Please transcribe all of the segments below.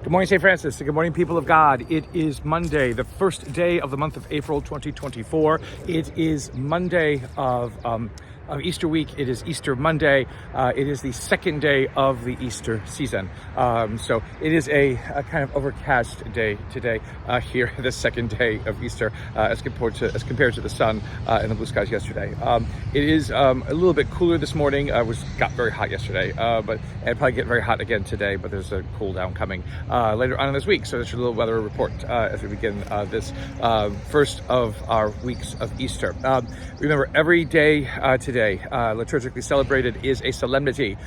Good morning, St. Francis. Good morning, people of God. It is Monday, the first day of the month of April 2024. It is Monday of Easter week. It is Easter Monday. It is the second day of the Easter season. So it is a kind of overcast day today here, the second day of Easter, as compared to the sun and the blue skies yesterday. It is a little bit cooler this morning. It got very hot yesterday, but it'll probably get very hot again today. But there's a cool down coming later on in this week. So there's a little weather report as we begin this first of our weeks of Easter. Remember, every day today, liturgically celebrated, is a solemnity.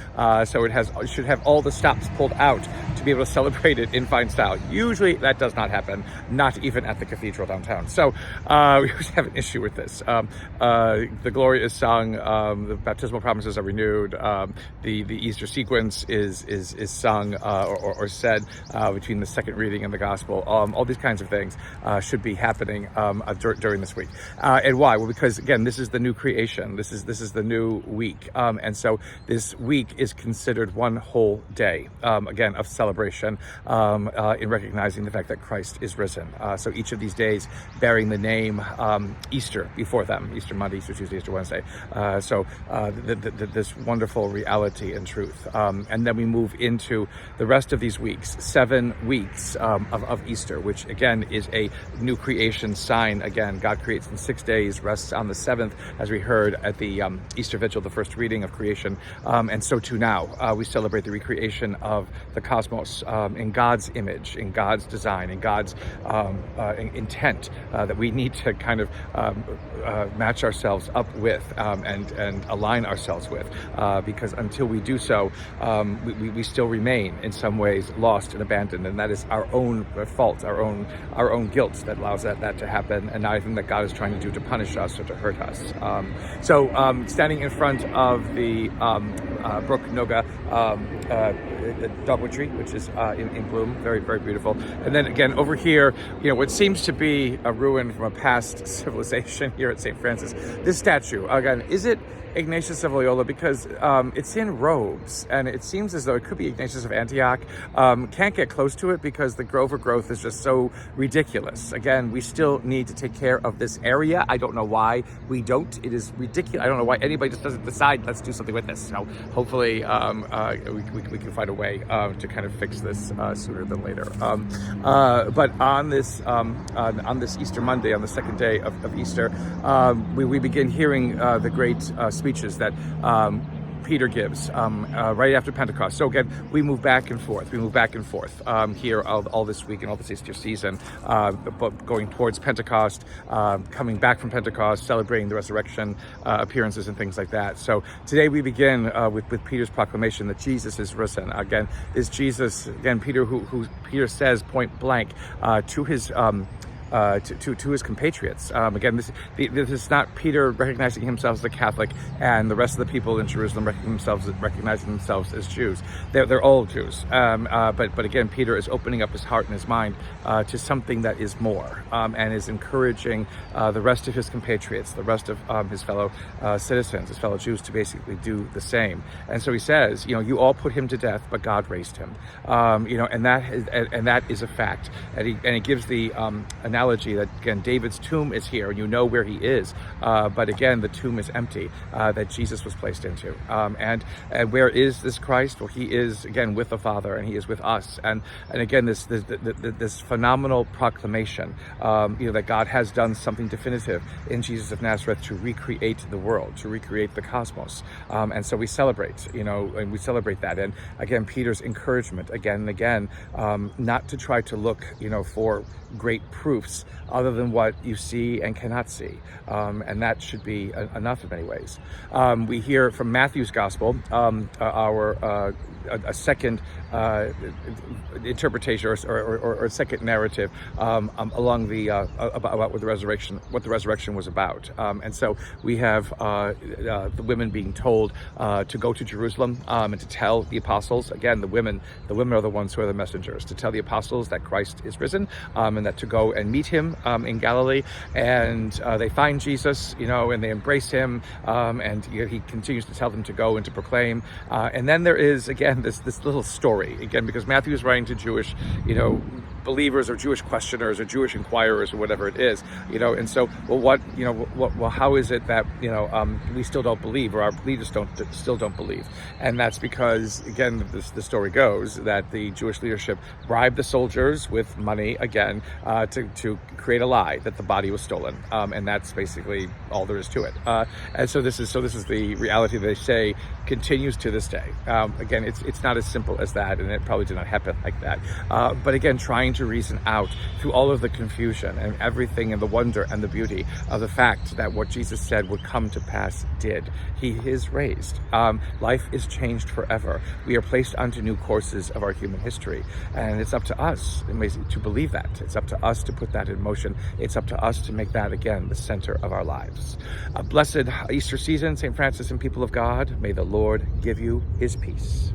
So it should have all the stops pulled out to be able to celebrate it in fine style. Usually that does not happen, not even at the cathedral downtown. So we always have an issue with this. The Gloria is sung, the baptismal promises are renewed, the Easter sequence is sung or said between the second reading and the gospel. All these kinds of things should be happening during this week. And why? Well, because again, this is the new creation. This is the new week. And so this week is considered one whole day, again, of celebration in recognizing the fact that Christ is risen. So each of these days bearing the name Easter before them, Easter Monday, Easter Tuesday, Easter Wednesday. So this wonderful reality and truth. And then we move into the rest of these weeks, 7 weeks of Easter, which again is a new creation sign. Again, God creates in 6 days, rests on the 7th, as we heard at the Easter Vigil, the first reading of creation. And so too now, we celebrate the recreation of the cosmos in God's image, in God's design, in God's intent that we need to kind of match ourselves up with and align ourselves with, because until we do so, we still remain in some ways lost and abandoned, and that is our own fault, our own guilt that allows that to happen, and not anything that God is trying to do to punish us or to hurt us. So standing in front of the Brook Noga dogwood tree, which is in bloom, very, very beautiful. And then again, over here, what seems to be a ruin from a past civilization here at St. Francis. This statue, again, is it Ignatius of Loyola? Because it's in robes, and it seems as though it could be Ignatius of Antioch. Can't get close to it because the overgrowth is just so ridiculous. Again, we still need to take care of this area. I don't know why we don't. It is ridiculous. I don't know why anybody just doesn't decide, let's do something with this. So hopefully we can find a way to kind of fix this sooner than later. But on this Easter Monday, on the second day of Easter, we begin hearing the great speeches that Peter gives right after Pentecost. So again, we move back and forth. Here all this week and all this Easter season, but going towards Pentecost, coming back from Pentecost, celebrating the resurrection appearances and things like that. So today we begin with Peter's proclamation that Jesus is risen. Again, this Jesus, again, Peter, who Peter says point blank to his to his compatriots. Again, this is not Peter recognizing himself as a Catholic and the rest of the people in Jerusalem recognizing themselves as Jews. They're all Jews. But again, Peter is opening up his heart and his mind to something that is more, and is encouraging the rest of his compatriots, the rest of his fellow citizens, his fellow Jews, to basically do the same. And so he says, you all put him to death, but God raised him. And that is a fact. And he gives the analogy that, again, David's tomb is here, and you know where he is, but again, the tomb is empty that Jesus was placed into. And where is this Christ? Well, he is, again, with the Father, and he is with us. And again, this phenomenal proclamation, that God has done something definitive in Jesus of Nazareth to recreate the world, to recreate the cosmos. And so we celebrate, and we celebrate that. And again, Peter's encouragement again and again, not to try to look, for great proofs other than what you see and cannot see. And that should be enough in many ways. We hear from Matthew's gospel, a second interpretation or a second narrative along the about what the resurrection was about. And so we have the women being told to go to Jerusalem and to tell the apostles. Again, the women are the ones who are the messengers, to tell the apostles that Christ is risen, and that to go and meet him in Galilee, and they find Jesus, and they embrace him, and he continues to tell them to go and to proclaim. And then there is, again, this little story, again, because Matthew is writing to Jewish, believers or Jewish questioners or Jewish inquirers or whatever it is, and so, how is it that, we still don't believe, or our leaders still don't believe? And that's because, again, the story goes that the Jewish leadership bribed the soldiers with money, again, to create a lie that the body was stolen, and that's basically all there is to it. And so this is the reality they say continues to this day. Again, it's not as simple as that, and it probably did not happen like that. But again, trying to reason out through all of the confusion and everything and the wonder and the beauty of the fact that what Jesus said would come to pass did. He is raised. Life is changed forever. We are placed onto new courses of our human history, and it's up to us to believe that. It's up to us to put that in motion. It's up to us to make that, again, the center of our lives. A blessed Easter season, St. Francis and people of God. May the Lord give you his peace.